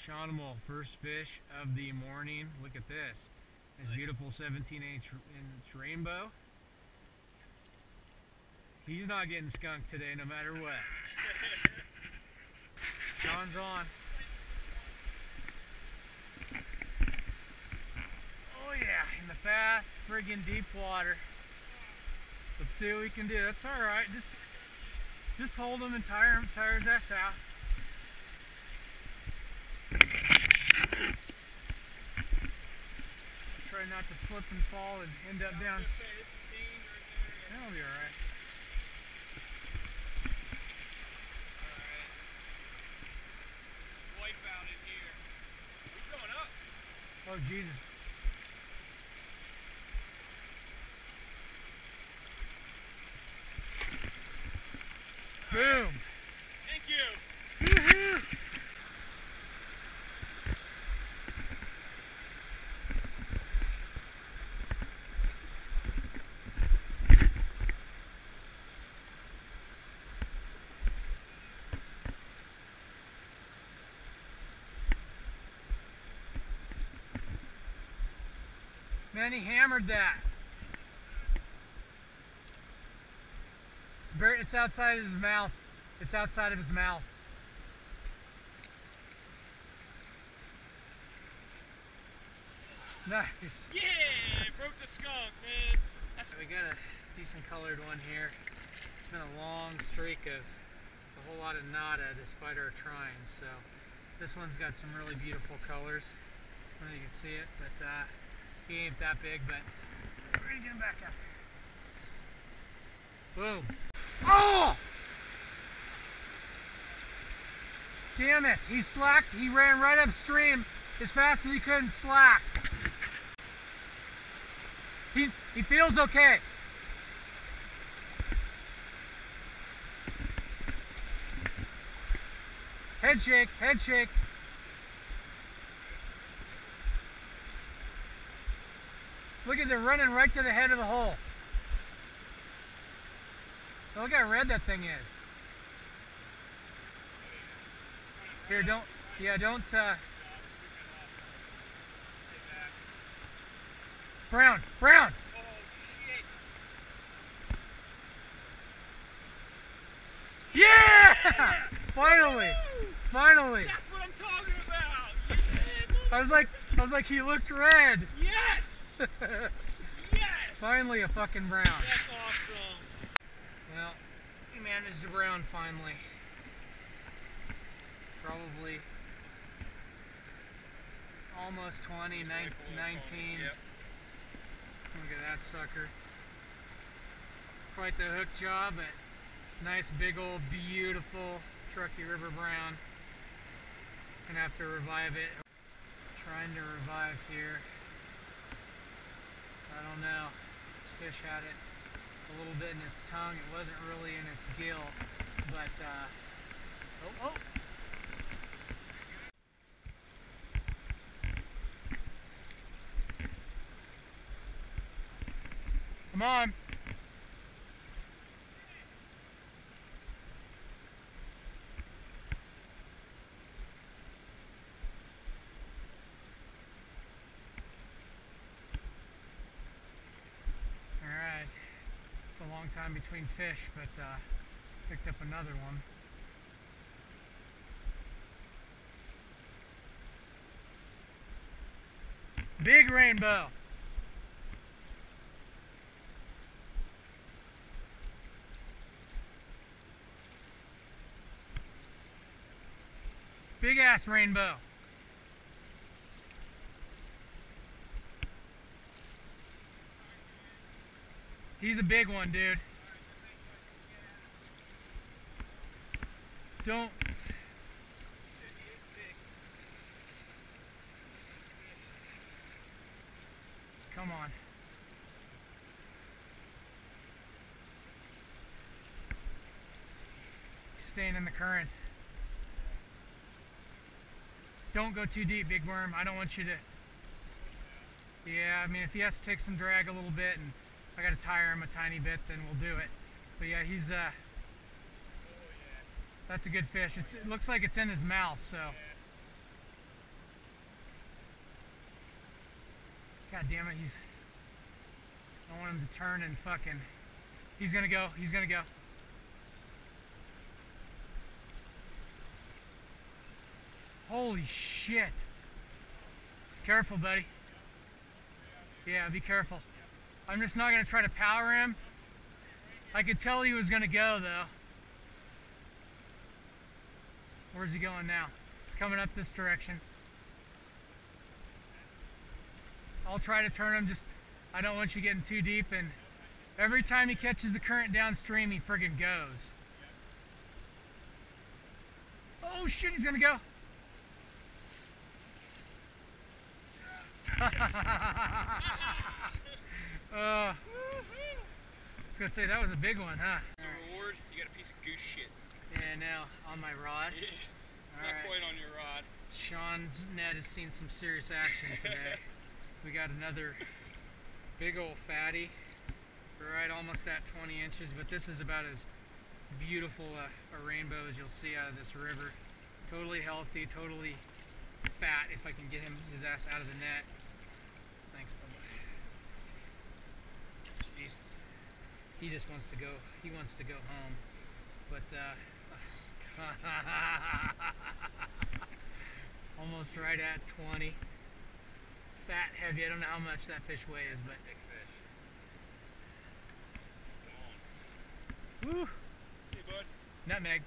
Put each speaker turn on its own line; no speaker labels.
Sean, first fish of the morning. Look at this. This beautiful 17-inch rainbow. He's not getting skunked today no matter what. Sean's on. Oh yeah, in the fast friggin' deep water. Let's see what we can do. That's alright. Just hold him and tire his ass out. Try not to slip and fall and end up down. That'll be alright.
Wipe out in here. He's going up.
Oh Jesus. Boom.
Thank you.
Woohoo. Man, he hammered that. It's outside his mouth. It's outside of his mouth. Nice.
Yeah, broke the skunk, man.
We got a decent colored one here. It's been a long streak of a whole lot of nada despite our trying. So this one's got some really beautiful colors. I don't know if you can see it, but he ain't that big, but we're gonna get him back up. Boom. Oh! Damn it, he slacked, he ran right upstream as fast as he could and slacked. He feels okay. Head shake, head shake. Look at, they're running right to the head of the hole. Look how red that thing is. Here, don't. Brown.
Oh, shit.
Yeah! Finally! Finally!
That's what I'm talking about! Yeah,
I was like, he looked red.
yes! Yes!
Finally a fucking brown.
That's awesome.
Well, he managed a brown finally. Probably almost 20, 19.
Yep.
Look at that sucker. Quite the hook job, but nice big old beautiful Truckee River brown. Gonna have to revive it. Trying to revive here. I don't know. This fish had it a little bit in its tongue. It wasn't really in its gill, but oh. Come on. Alright. It's a long time between fish, but picked up another one. Big rainbow. Big ass rainbow. He's a big one, dude. Don't. Come on. He's staying in the current. Don't go too deep, big worm. I don't want you to. Yeah, I mean, if he has to take some drag a little bit and I gotta tire him a tiny bit, then we'll do it. But yeah, he's that's a good fish. It looks like it's in his mouth, so God damn it, I want him to turn and fucking, he's gonna go. Holy shit. Careful, buddy. Yeah, be careful. I'm just not gonna try to power him. I could tell he was gonna go though. Where's he going now? He's coming up this direction. I'll try to turn him, just I don't want you getting too deep, and every time he catches the current downstream he friggin' goes. Oh shit, he's gonna go. I was gonna say that was a big one, huh?
As a reward, you got a piece of goose shit.
Yeah, now on my rod.
Yeah. It's
All
not
right.
quite on your rod.
Sean's net has seen some serious action today. We got another big old fatty. We're right almost at 20 inches, but this is about as beautiful a rainbow as you'll see out of this river. Totally healthy, totally fat if I can get his ass out of the net. Thanks, Bubba. Jesus. He just wants to go. He wants to go home. But almost right at 20. Fat, heavy. I don't know how much that fish weighs, but
Big fish. Gone.
woo,
See you, bud.
nutmeg.